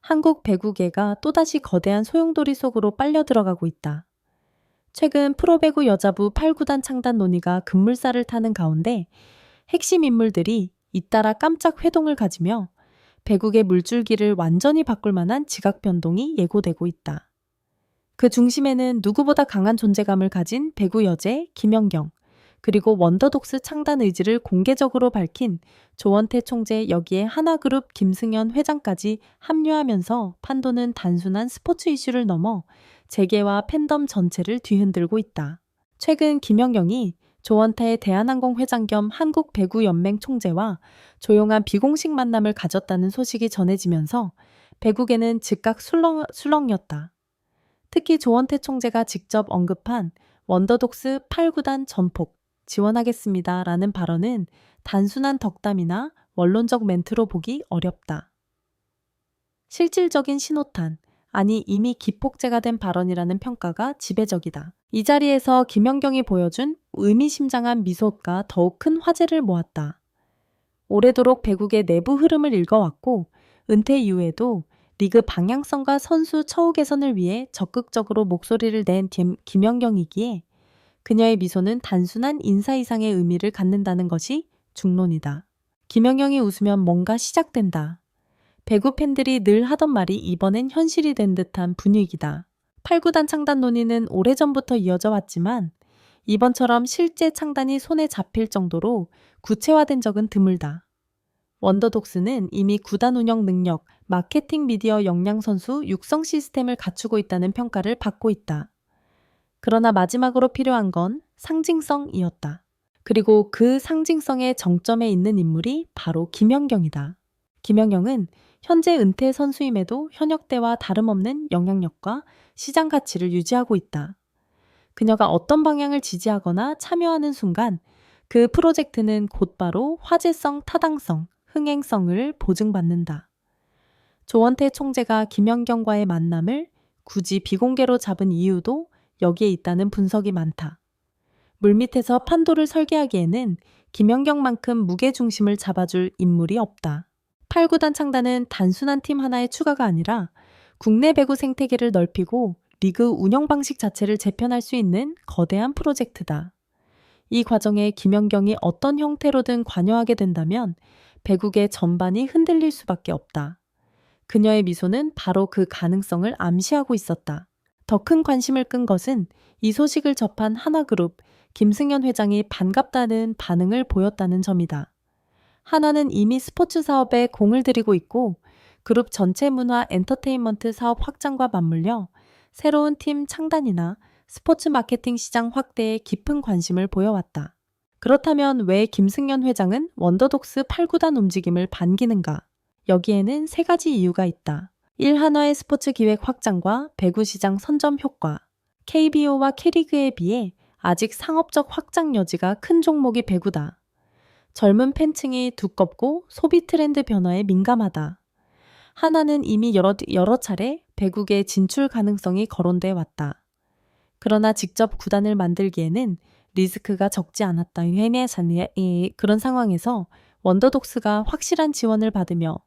한국 배구계가 또다시 거대한 소용돌이 속으로 빨려 들어가고 있다. 최근 프로배구 여자부 8구단 창단 논의가 급물살을 타는 가운데 핵심 인물들이 잇따라 깜짝 회동을 가지며 배구계 물줄기를 완전히 바꿀 만한 지각 변동이 예고되고 있다. 그 중심에는 누구보다 강한 존재감을 가진 배구 여제 김연경, 그리고 원더독스 창단 의지를 공개적으로 밝힌 조원태 총재, 여기에 하나그룹 김승현 회장까지 합류하면서 판도는 단순한 스포츠 이슈를 넘어 재계와 팬덤 전체를 뒤흔들고 있다. 최근 김연경이 조원태 대한항공 회장 겸 한국배구연맹 총재와 조용한 비공식 만남을 가졌다는 소식이 전해지면서 배구계는 즉각 술렁였다. 특히 조원태 총재가 직접 언급한 원더독스 8구단 전폭 지원하겠습니다 라는 발언은 단순한 덕담이나 원론적 멘트로 보기 어렵다. 실질적인 신호탄, 아니 이미 기폭제가 된 발언이라는 평가가 지배적이다. 이 자리에서 김연경이 보여준 의미심장한 미소가 더욱 큰 화제를 모았다. 오래도록 배구의 내부 흐름을 읽어왔고 은퇴 이후에도 리그 방향성과 선수 처우 개선을 위해 적극적으로 목소리를 낸 김연경이기에 그녀의 미소는 단순한 인사 이상의 의미를 갖는다는 것이 중론이다. 김연경이 웃으면 뭔가 시작된다. 배구 팬들이 늘 하던 말이 이번엔 현실이 된 듯한 분위기다. 8구단 창단 논의는 오래전부터 이어져 왔지만 이번처럼 실제 창단이 손에 잡힐 정도로 구체화된 적은 드물다. 원더독스는 이미 구단 운영 능력, 마케팅 미디어 역량 선수 육성 시스템을 갖추고 있다는 평가를 받고 있다. 그러나 마지막으로 필요한 건 상징성이었다. 그리고 그 상징성의 정점에 있는 인물이 바로 김연경이다. 김연경은 현재 은퇴 선수임에도 현역 때와 다름없는 영향력과 시장 가치를 유지하고 있다. 그녀가 어떤 방향을 지지하거나 참여하는 순간 그 프로젝트는 곧바로 화제성, 타당성, 흥행성을 보증받는다. 조원태 총재가 김연경과의 만남을 굳이 비공개로 잡은 이유도 여기에 있다는 분석이 많다. 물밑에서 판도를 설계하기에는 김연경만큼 무게중심을 잡아줄 인물이 없다. 8구단 창단은 단순한 팀 하나의 추가가 아니라 국내 배구 생태계를 넓히고 리그 운영 방식 자체를 재편할 수 있는 거대한 프로젝트다. 이 과정에 김연경이 어떤 형태로든 관여하게 된다면 배구계 전반이 흔들릴 수밖에 없다. 그녀의 미소는 바로 그 가능성을 암시하고 있었다. 더 큰 관심을 끈 것은 이 소식을 접한 하나그룹 김승현 회장이 반갑다는 반응을 보였다는 점이다. 하나는 이미 스포츠 사업에 공을 들이고 있고 그룹 전체 문화 엔터테인먼트 사업 확장과 맞물려 새로운 팀 창단이나 스포츠 마케팅 시장 확대에 깊은 관심을 보여왔다. 그렇다면 왜 김승현 회장은 원더독스 8구단 움직임을 반기는가? 여기에는 세 가지 이유가 있다. 1. 한화의 스포츠 기획 확장과 배구 시장 선점 효과. KBO와 K리그에 비해 아직 상업적 확장 여지가 큰 종목이 배구다. 젊은 팬층이 두껍고 소비 트렌드 변화에 민감하다. 한화는 이미 여러 차례 배구계 진출 가능성이 거론돼 왔다. 그러나 직접 구단을 만들기에는 리스크가 적지 않았다. 그런 상황에서 원더독스가 확실한 지원을 받으며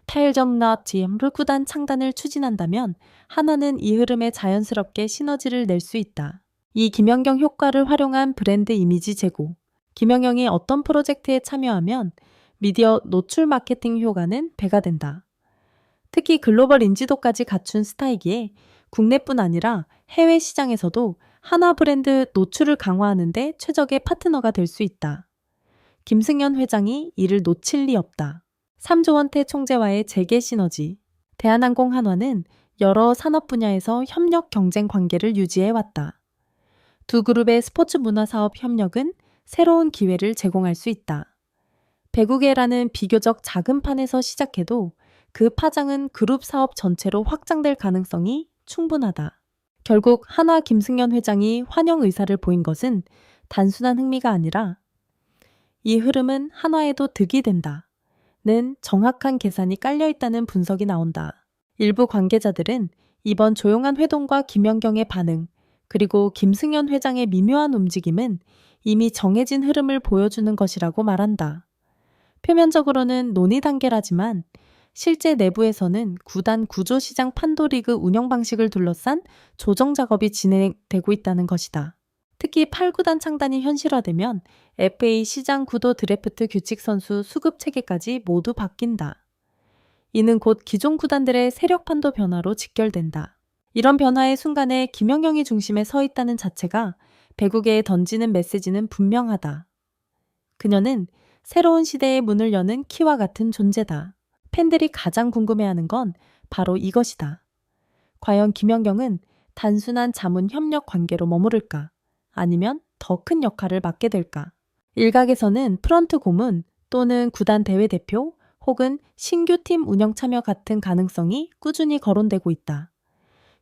8점 구단 창단을 추진한다면 하나는 이 흐름에 자연스럽게 시너지를 낼 수 있다. 이 김연경 효과를 활용한 브랜드 이미지 제고. 김연경이 어떤 프로젝트에 참여하면 미디어 노출 마케팅 효과는 배가 된다. 특히 글로벌 인지도까지 갖춘 스타이기에 국내뿐 아니라 해외 시장에서도 하나 브랜드 노출을 강화하는 데 최적의 파트너가 될 수 있다. 김승현 회장이 이를 놓칠 리 없다. 3. 조원태 총재와의 재계 시너지. 대한항공 한화는 여러 산업 분야에서 협력 경쟁 관계를 유지해왔다. 두 그룹의 스포츠 문화 사업 협력은 새로운 기회를 제공할 수 있다. 배구계라는 비교적 작은 판에서 시작해도 그 파장은 그룹 사업 전체로 확장될 가능성이 충분하다. 결국 한화 김승현 회장이 환영 의사를 보인 것은 단순한 흥미가 아니라 이 흐름은 한화에도 득이 된다. 는 정확한 계산이 깔려있다는 분석이 나온다. 일부 관계자들은 이번 조용한 회동과 김연경의 반응, 그리고 김승현 회장의 미묘한 움직임은 이미 정해진 흐름을 보여주는 것이라고 말한다. 표면적으로는 논의 단계라지만 실제 내부에서는 구단 구조시장 판도리그 운영 방식을 둘러싼 조정 작업이 진행되고 있다는 것이다. 특히 8구단 창단이 현실화되면 FA 시장 구도 드래프트 규칙 선수 수급 체계까지 모두 바뀐다. 이는 곧 기존 구단들의 세력 판도 변화로 직결된다. 이런 변화의 순간에 김연경이 중심에 서 있다는 자체가 배구계에 던지는 메시지는 분명하다. 그녀는 새로운 시대의 문을 여는 키와 같은 존재다. 팬들이 가장 궁금해하는 건 바로 이것이다. 과연 김연경은 단순한 자문 협력 관계로 머무를까? 아니면 더 큰 역할을 맡게 될까? 일각에서는 프런트 고문 또는 구단 대회 대표 혹은 신규 팀 운영 참여 같은 가능성이 꾸준히 거론되고 있다.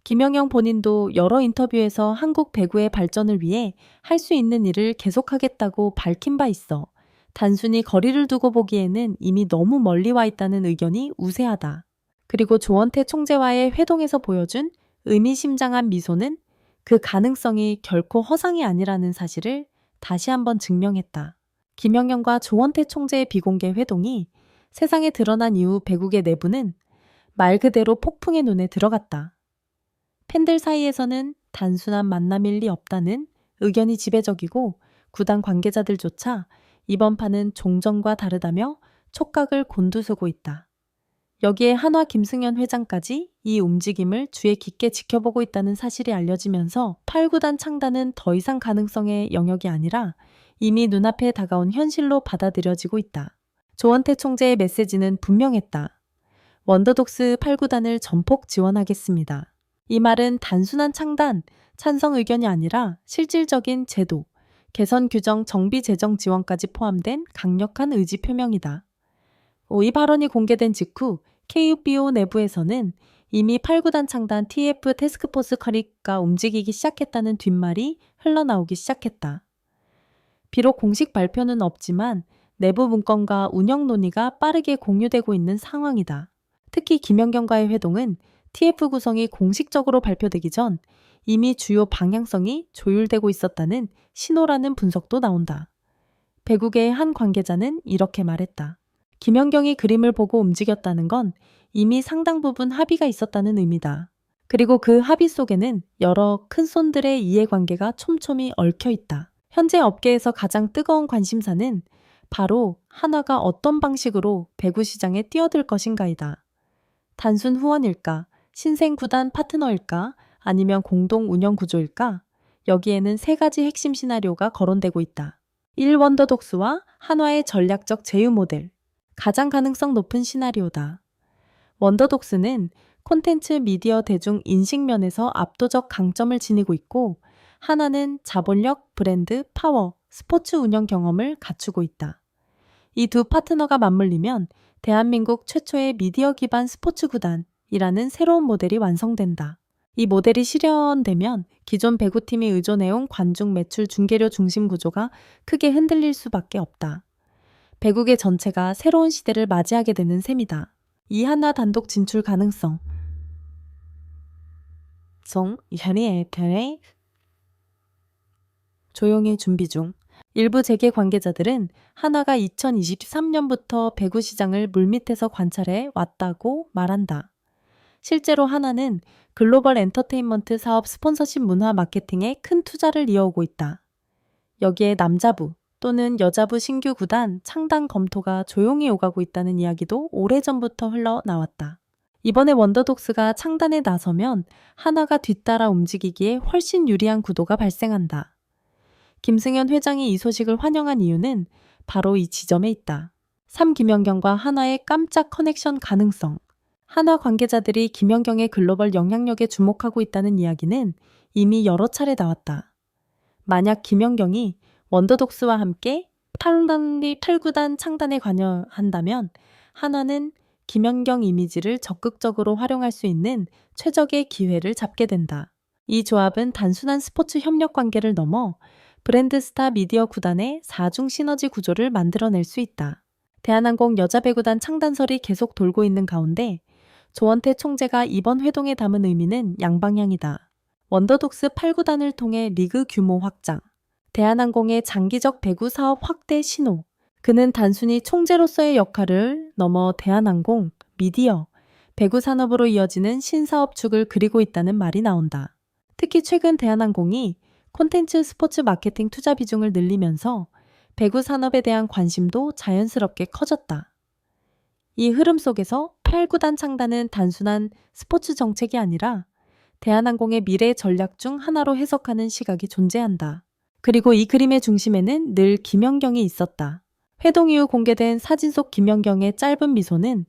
김연경 본인도 여러 인터뷰에서 한국 배구의 발전을 위해 할 수 있는 일을 계속하겠다고 밝힌 바 있어 단순히 거리를 두고 보기에는 이미 너무 멀리 와 있다는 의견이 우세하다. 그리고 조원태 총재와의 회동에서 보여준 의미심장한 미소는 그 가능성이 결코 허상이 아니라는 사실을 다시 한번 증명했다. 김연경과 조원태 총재의 비공개 회동이 세상에 드러난 이후 배구계 내부는 말 그대로 폭풍의 눈에 들어갔다. 팬들 사이에서는 단순한 만남일 리 없다는 의견이 지배적이고 구단 관계자들조차 이번 판은 종전과 다르다며 촉각을 곤두세우고 있다. 여기에 한화 김승현 회장까지 이 움직임을 주의 깊게 지켜보고 있다는 사실이 알려지면서 8구단 창단은 더 이상 가능성의 영역이 아니라 이미 눈앞에 다가온 현실로 받아들여지고 있다. 조원태 총재의 메시지는 분명했다. 원더독스 8구단을 전폭 지원하겠습니다. 이 말은 단순한 창단, 찬성 의견이 아니라 실질적인 제도, 개선 규정, 정비 재정 지원까지 포함된 강력한 의지 표명이다. 이 발언이 공개된 직후 KUBO 내부에서는 이미 8구단 창단 TF 태스크포스 커리가 움직이기 시작했다는 뒷말이 흘러나오기 시작했다. 비록 공식 발표는 없지만 내부 문건과 운영 논의가 빠르게 공유되고 있는 상황이다. 특히 김연경과의 회동은 TF 구성이 공식적으로 발표되기 전 이미 주요 방향성이 조율되고 있었다는 신호라는 분석도 나온다. 배구계의 한 관계자는 이렇게 말했다. 김연경이 그림을 보고 움직였다는 건 이미 상당 부분 합의가 있었다는 의미다. 그리고 그 합의 속에는 여러 큰손들의 이해관계가 촘촘히 얽혀 있다. 현재 업계에서 가장 뜨거운 관심사는 바로 한화가 어떤 방식으로 배구 시장에 뛰어들 것인가이다. 단순 후원일까? 신생 구단 파트너일까? 아니면 공동 운영 구조일까? 여기에는 세 가지 핵심 시나리오가 거론되고 있다. 1. 원더독스와 한화의 전략적 제휴 모델. 가장 가능성 높은 시나리오다. 원더독스는 콘텐츠 미디어 대중 인식면에서 압도적 강점을 지니고 있고 한화는 자본력, 브랜드, 파워, 스포츠 운영 경험을 갖추고 있다. 이 두 파트너가 맞물리면 대한민국 최초의 미디어 기반 스포츠 구단이라는 새로운 모델이 완성된다. 이 모델이 실현되면 기존 배구팀이 의존해온 관중 매출 중계료 중심 구조가 크게 흔들릴 수밖에 없다. 배구계 전체가 새로운 시대를 맞이하게 되는 셈이다. 이 한화 단독 진출 가능성. 조용히 준비 중. 일부 재계 관계자들은 한화가 2023년부터 배구 시장을 물밑에서 관찰해 왔다고 말한다. 실제로 한화는 글로벌 엔터테인먼트 사업 스폰서십 문화 마케팅에 큰 투자를 이어오고 있다. 여기에 남자부 또는 여자부 신규 구단 창단 검토가 조용히 오가고 있다는 이야기도 오래전부터 흘러나왔다. 이번에 원더독스가 창단에 나서면 한화가 뒤따라 움직이기에 훨씬 유리한 구도가 발생한다. 김승현 회장이 이 소식을 환영한 이유는 바로 이 지점에 있다. 3. 김연경과 한화의 깜짝 커넥션 가능성. 한화 관계자들이 김연경의 글로벌 영향력에 주목하고 있다는 이야기는 이미 여러 차례 나왔다. 만약 김연경이 원더독스와 함께 8구단 창단에 관여한다면 한화는 김연경 이미지를 적극적으로 활용할 수 있는 최적의 기회를 잡게 된다. 이 조합은 단순한 스포츠 협력 관계를 넘어 브랜드 스타 미디어 구단의 4중 시너지 구조를 만들어낼 수 있다. 대한항공 여자배구단 창단설이 계속 돌고 있는 가운데 조원태 총재가 이번 회동에 담은 의미는 양방향이다. 원더독스 8구단을 통해 리그 규모 확장, 대한항공의 장기적 배구 사업 확대 신호. 그는 단순히 총재로서의 역할을 넘어 대한항공, 미디어, 배구 산업으로 이어지는 신사업축을 그리고 있다는 말이 나온다. 특히 최근 대한항공이 콘텐츠 스포츠 마케팅 투자 비중을 늘리면서 배구 산업에 대한 관심도 자연스럽게 커졌다. 이 흐름 속에서 8구단 창단은 단순한 스포츠 정책이 아니라 대한항공의 미래 전략 중 하나로 해석하는 시각이 존재한다. 그리고 이 그림의 중심에는 늘 김연경이 있었다. 회동 이후 공개된 사진 속 김연경의 짧은 미소는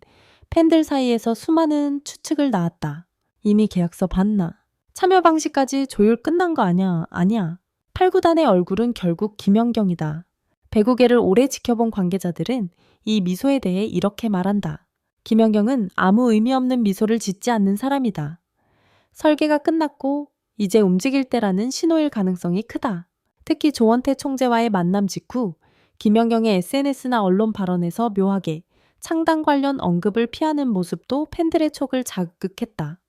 팬들 사이에서 수많은 추측을 낳았다. 이미 계약서 봤나? 참여 방식까지 조율 끝난 거 아냐? 아니야. 8구단의 얼굴은 결국 김연경이다. 배구계를 오래 지켜본 관계자들은 이 미소에 대해 이렇게 말한다. 김연경은 아무 의미 없는 미소를 짓지 않는 사람이다. 설계가 끝났고 이제 움직일 때라는 신호일 가능성이 크다. 특히 조원태 총재와의 만남 직후 김연경의 SNS나 언론 발언에서 묘하게 창단 관련 언급을 피하는 모습도 팬들의 촉을 자극했다.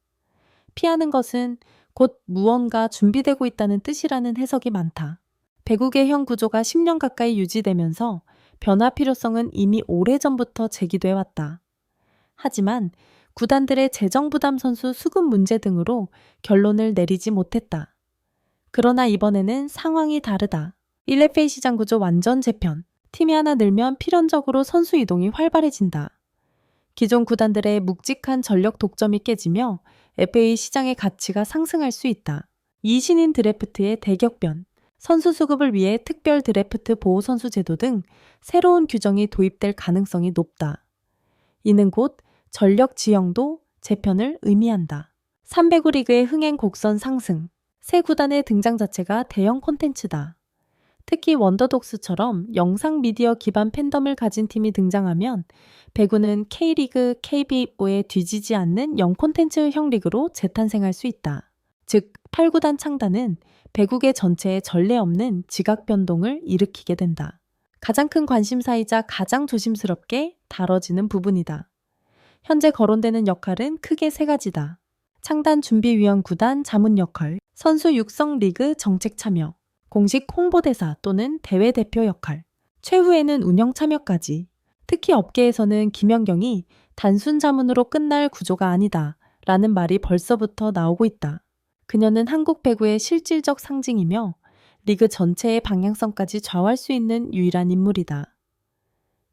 피하는 것은 곧 무언가 준비되고 있다는 뜻이라는 해석이 많다. 배구의 형 구조가 10년 가까이 유지되면서 변화 필요성은 이미 오래전부터 제기돼 왔다. 하지만 구단들의 재정 부담 선수 수급 문제 등으로 결론을 내리지 못했다. 그러나 이번에는 상황이 다르다. 1FA 시장 구조 완전 재편. 팀이 하나 늘면 필연적으로 선수 이동이 활발해진다. 기존 구단들의 묵직한 전력 독점이 깨지며 FA 시장의 가치가 상승할 수 있다. 이 신인 드래프트의 대격변, 선수 수급을 위해 특별 드래프트 보호 선수 제도 등 새로운 규정이 도입될 가능성이 높다. 이는 곧 전력 지형도 재편을 의미한다. 300구 리그의 흥행 곡선 상승, 새 구단의 등장 자체가 대형 콘텐츠다. 특히 원더독스처럼 영상 미디어 기반 팬덤을 가진 팀이 등장하면 배구는 K리그, KBO에 뒤지지 않는 영콘텐츠형 리그로 재탄생할 수 있다. 즉, 8구단 창단은 배구계 전체에 전례 없는 지각 변동을 일으키게 된다. 가장 큰 관심사이자 가장 조심스럽게 다뤄지는 부분이다. 현재 거론되는 역할은 크게 세 가지다. 창단 준비위원 구단 자문 역할, 선수 육성 리그 정책 참여, 공식 홍보대사 또는 대회 대표 역할, 최후에는 운영 참여까지. 특히 업계에서는 김연경이 단순 자문으로 끝날 구조가 아니다 라는 말이 벌써부터 나오고 있다. 그녀는 한국 배구의 실질적 상징이며 리그 전체의 방향성까지 좌우할 수 있는 유일한 인물이다.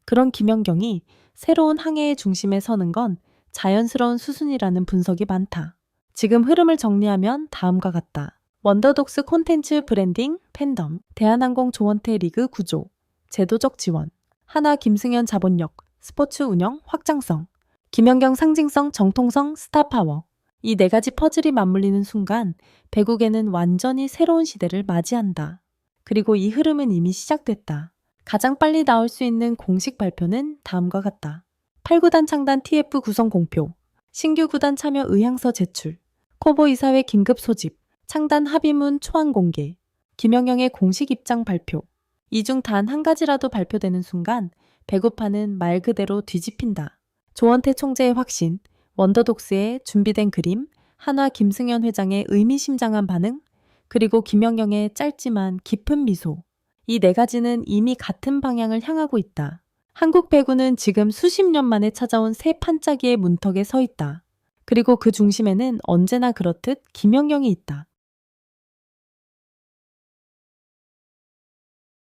그런 김연경이 새로운 항해의 중심에 서는 건 자연스러운 수순이라는 분석이 많다. 지금 흐름을 정리하면 다음과 같다. 원더독스 콘텐츠 브랜딩, 팬덤, 대한항공 조원태 리그 구조, 제도적 지원, 하나 김승현 자본력, 스포츠 운영 확장성, 김연경 상징성 정통성 스타파워. 이 네 가지 퍼즐이 맞물리는 순간 배구계는 완전히 새로운 시대를 맞이한다. 그리고 이 흐름은 이미 시작됐다. 가장 빨리 나올 수 있는 공식 발표는 다음과 같다. 8구단 창단 TF 구성 공표, 신규 구단 참여 의향서 제출, 코보 이사회 긴급 소집, 창단 합의문 초안 공개, 김연경의 공식 입장 발표. 이 중 단 한 가지라도 발표되는 순간 배구판은 말 그대로 뒤집힌다. 조원태 총재의 확신, 원더독스의 준비된 그림, 한화 김승현 회장의 의미심장한 반응, 그리고 김연경의 짧지만 깊은 미소. 이 네 가지는 이미 같은 방향을 향하고 있다. 한국 배구는 지금 수십 년 만에 찾아온 새 판짜기의 문턱에 서 있다. 그리고 그 중심에는 언제나 그렇듯 김연경이 있다.